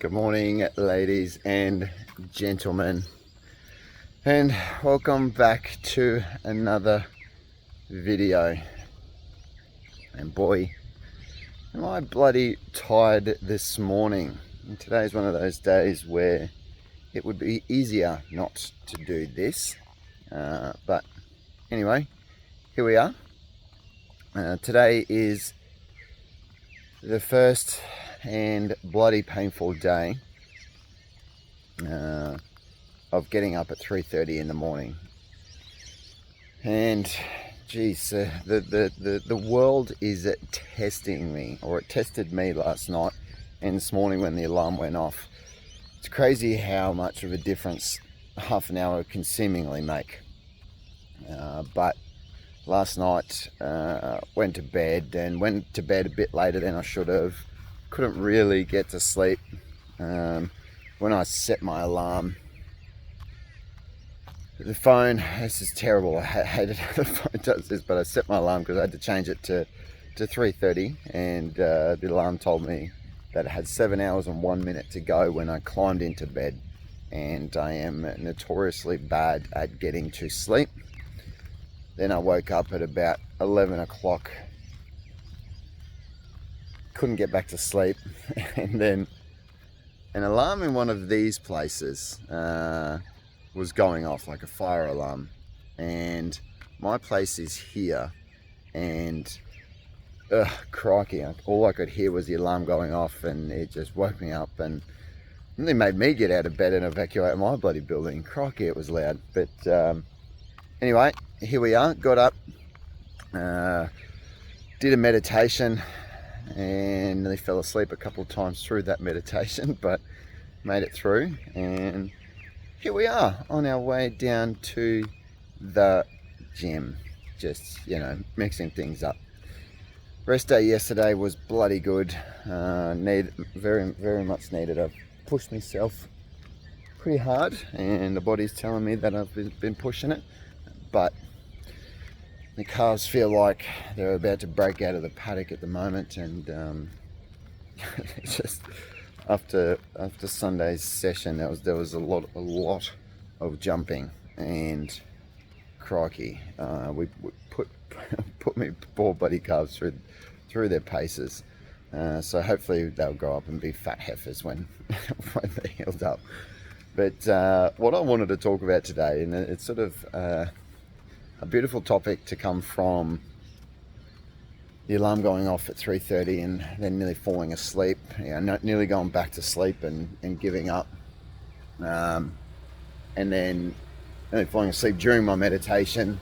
Good morning, ladies and gentlemen, and welcome back to another video. And boy, am I bloody tired this morning. And today's one of those days where it would be easier not to do this, but anyway, here we are. Today is the first and bloody painful day of getting up at 3:30 in the morning. And geez, the world is testing me, or it tested me last night and this morning when the alarm went off. It's crazy how much of a difference half an hour can seemingly make. But last night went to bed a bit later than I should have. Couldn't really get to sleep. When I set my alarm, the phone, this is terrible, I hate it how the phone does this, but I set my alarm because I had to change it to 3:30, and the alarm told me that it had 7 hours and 1 minute to go when I climbed into bed, and I am notoriously bad at getting to sleep. Then I woke up at about 11 o'clock, couldn't get back to sleep, and then an alarm in one of these places was going off, like a fire alarm, and my place is here, and crikey, all I could hear was the alarm going off, and it just woke me up and really made me get out of bed and evacuate my bloody building. Crikey, it was loud. But anyway, here we are. Got up, did a meditation, and nearly fell asleep a couple of times through that meditation, but made it through, and here we are on our way down to the gym, just, mixing things up. Rest day yesterday was bloody good. Very much needed. I've pushed myself pretty hard, and the body's telling me that I've been pushing it, but the calves feel like they're about to break out of the paddock at the moment, and just after Sunday's session, there was a lot of jumping, and crikey, we put me poor buddy calves through their paces. So hopefully they'll grow up and be fat heifers when they're healed up. But what I wanted to talk about today, and it's sort of a beautiful topic to come from the alarm going off at 3:30 and then nearly falling asleep, nearly going back to sleep and giving up, and then nearly falling asleep during my meditation.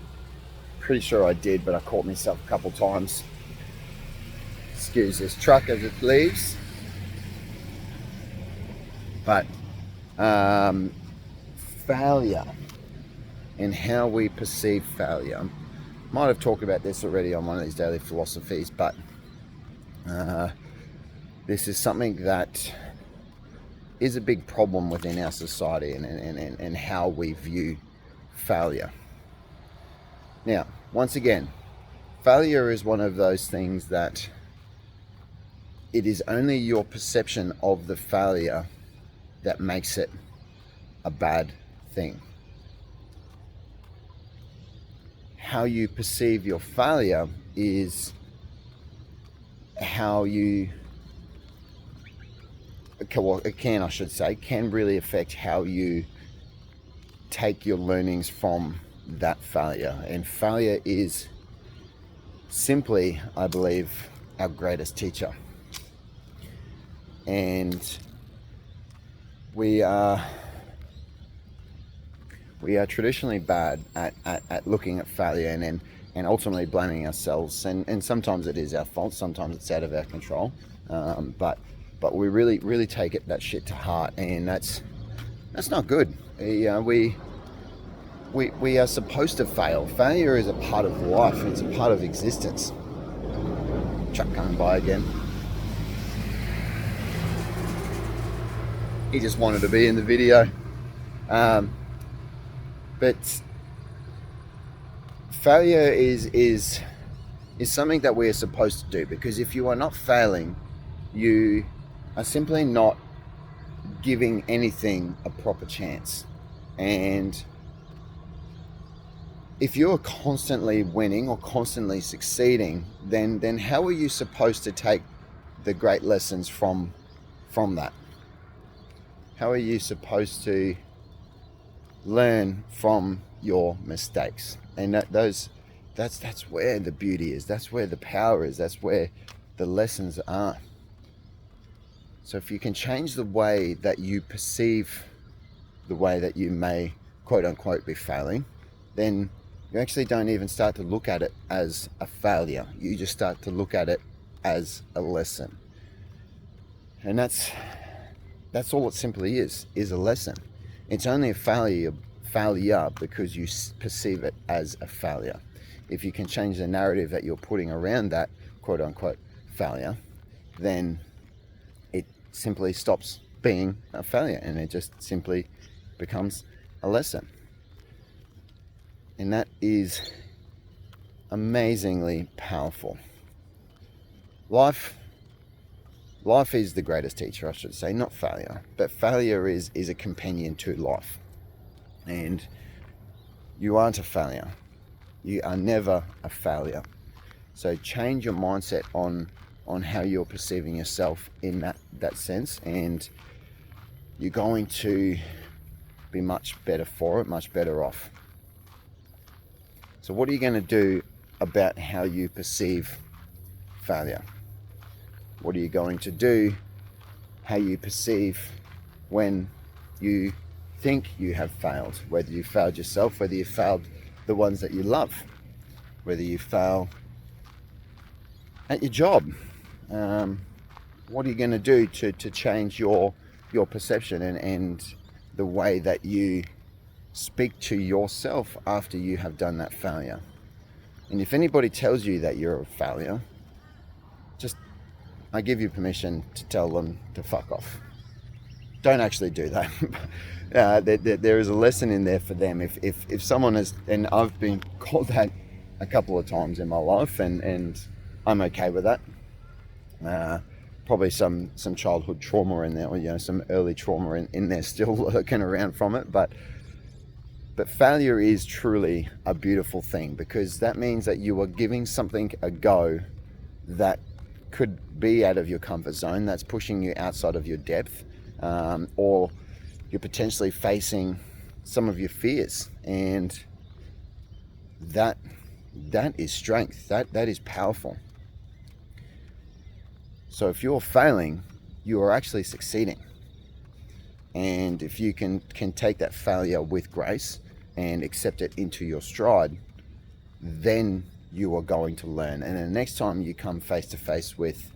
Pretty sure I did, but I caught myself a couple times. Excuse this truck as it leaves. But failure and how we perceive failure. Might have talked about this already on one of these daily philosophies, but this is something that is a big problem within our society, and how we view failure. Now, once again, failure is one of those things that it is only your perception of the failure that makes it a bad thing. How you perceive your failure is how you can really affect how you take your learnings from that failure. And failure is simply, I believe, our greatest teacher. And we are traditionally bad at looking at failure and ultimately blaming ourselves, and sometimes it is our fault, sometimes it's out of our control, but we really take that shit to heart, and that's not good. We are supposed to fail. Failure is a part of life, it's a part of existence. Truck coming by again. He just wanted to be in the video. But failure is something that we are supposed to do, because if you are not failing, you are simply not giving anything a proper chance. And if you're constantly winning or constantly succeeding, then how are you supposed to take the great lessons from that? How are you supposed to learn from your mistakes? And that's where the beauty is. That's where the power is. That's where the lessons are. So if you can change the way that you perceive the way that you may quote unquote be failing, then you actually don't even start to look at it as a failure. You just start to look at it as a lesson. And that's all it simply is a lesson. It's only a failure because you perceive it as a failure. If you can change the narrative that you're putting around that quote unquote failure, then it simply stops being a failure and it just simply becomes a lesson. And that is amazingly powerful. Life is the greatest teacher, I should say, not failure. But failure is a companion to life. And you aren't a failure. You are never a failure. So change your mindset on how you're perceiving yourself in that sense, and you're going to be much better for it, much better off. So what are you going to do about how you perceive failure? What are you going to do how you perceive when you think you have failed? Whether you failed yourself, whether you failed the ones that you love, whether you fail at your job. What are you going to do to change your perception and the way that you speak to yourself after you have done that failure? And if anybody tells you that you're a failure, I give you permission to tell them to fuck off. Don't actually do that. There is a lesson in there for them. If someone is, and I've been called that a couple of times in my life, and I'm okay with that. Probably some childhood trauma in there, or some early trauma in there still lurking around from it. But failure is truly a beautiful thing, because that means that you are giving something a go that could be out of your comfort zone, that's pushing you outside of your depth, or you're potentially facing some of your fears, and that is strength. That is powerful. So if you're failing, you are actually succeeding. And if you can take that failure with grace and accept it into your stride, then you are going to learn. And the next time you come face to face with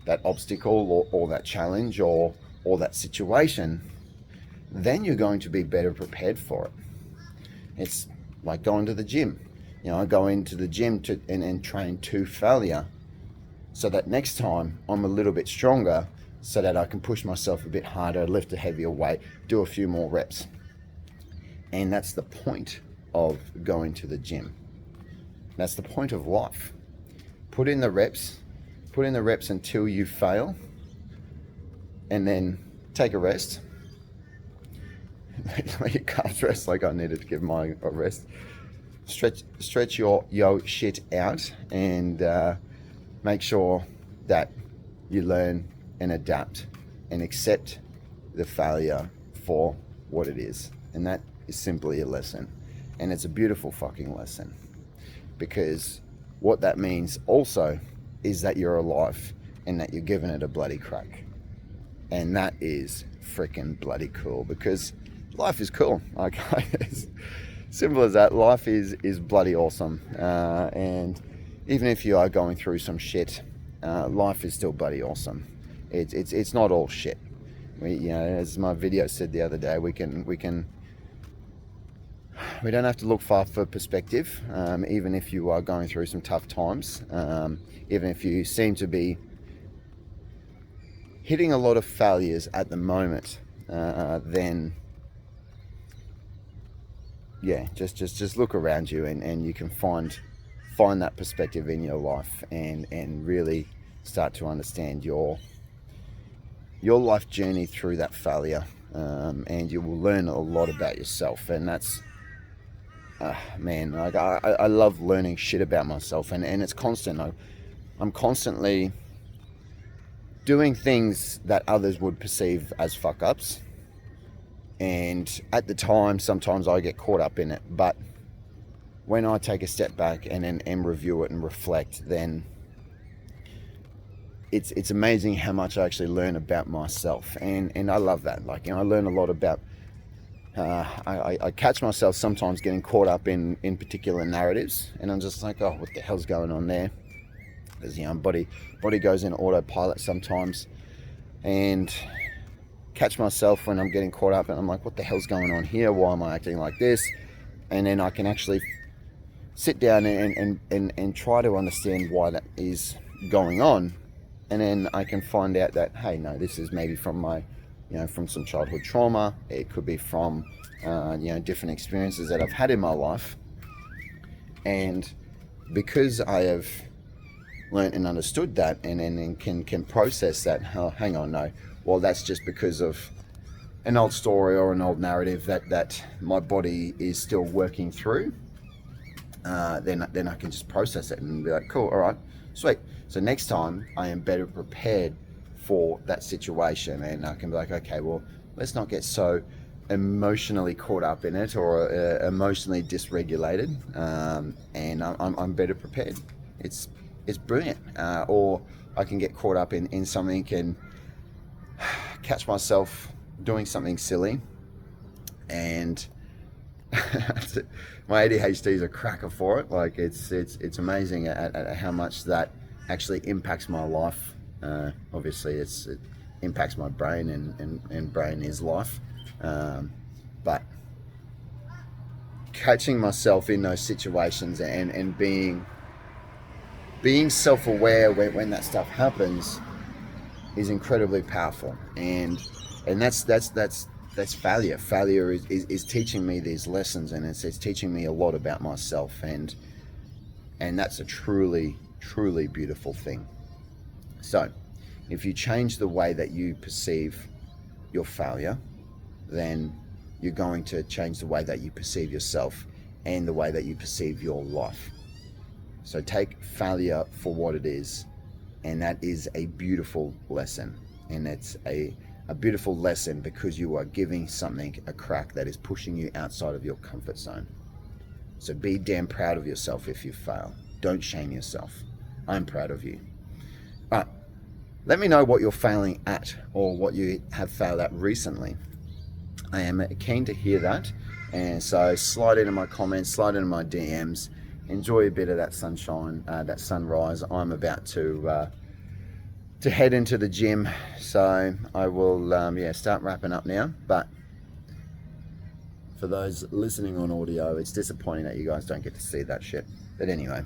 that obstacle or that challenge or that situation, then you're going to be better prepared for it. It's like going to the gym. I go into the gym and train to failure, so that next time I'm a little bit stronger, so that I can push myself a bit harder, lift a heavier weight, do a few more reps. And that's the point of going to the gym. That's the point of life. Put in the reps until you fail, and then take a rest. Let your calves rest, like I needed to give mine a rest. Stretch your shit out, and make sure that you learn and adapt and accept the failure for what it is. And that is simply a lesson. And it's a beautiful fucking lesson. Because what that means also is that you're alive and that you're giving it a bloody crack. And that is freaking bloody cool, because life is cool. Like, it's simple as that. Life is bloody awesome. And even if you are going through some shit, life is still bloody awesome. It's not all shit. As my video said the other day, we don't have to look far for perspective, even if you are going through some tough times, even if you seem to be hitting a lot of failures at the moment, then just look around you and you can find that perspective in your life and really start to understand your your life journey through that failure, and you will learn a lot about yourself. And that's, man, like I love learning shit about myself, and it's constant. I'm constantly doing things that others would perceive as fuck ups, and at the time sometimes I get caught up in it, but when I take a step back and review it and reflect, then it's amazing how much I actually learn about myself, and I love that. Like, you know, I learn a lot about I catch myself sometimes getting caught up in particular narratives, and I'm just like, oh, what the hell's going on there? As, you know, body goes in autopilot sometimes, and catch myself when I'm getting caught up, and I'm like, what the hell's going on here? Why am I acting like this? And then I can actually sit down and try to understand why that is going on, and then I can find out that, hey, no, this is maybe from my, you know, from some childhood trauma. It could be from you know, different experiences that I've had in my life, and because I have learned and understood that, and then can process that, oh, hang on, no, well, that's just because of an old story or an old narrative that my body is still working through, then I can just process it and be like, cool, all right, sweet. So next time I am better prepared for that situation, and I can be like, okay, well, let's not get so emotionally caught up in it or emotionally dysregulated, and I'm better prepared. It's brilliant. Or I can get caught up in something and catch myself doing something silly, and my ADHD is a cracker for it. Like, it's amazing at how much that actually impacts my life. Obviously it impacts my brain, and brain is life, but catching myself in those situations and being self-aware when that stuff happens is incredibly powerful. And that's failure. Failure is teaching me these lessons, and it's teaching me a lot about myself, and that's a truly beautiful thing. So if you change the way that you perceive your failure, then you're going to change the way that you perceive yourself and the way that you perceive your life. So take failure for what it is, and that is a beautiful lesson. And it's a beautiful lesson because you are giving something a crack that is pushing you outside of your comfort zone. So be damn proud of yourself if you fail. Don't shame yourself. I'm proud of you. All right, let me know what you're failing at, or what you have failed at recently. I am keen to hear that, and so slide into my comments, slide into my DMs. Enjoy a bit of that sunshine, that sunrise. I'm about to head into the gym, so I will start wrapping up now. But for those listening on audio, it's disappointing that you guys don't get to see that shit. But anyway,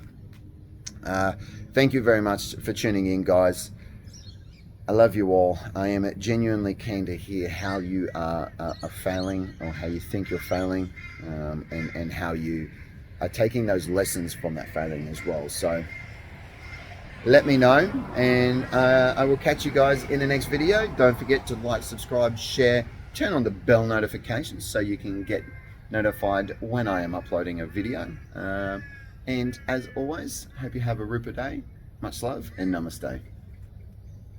thank you very much for tuning in, guys. I love you all. I am genuinely keen to hear how you are failing, or how you think you're failing, and how you are taking those lessons from that failing as well. So let me know, and I will catch you guys in the next video. Don't forget to like, subscribe, share, turn on the bell notifications so you can get notified when I am uploading a video. And as always, hope you have a ripper day. Much love, and namaste.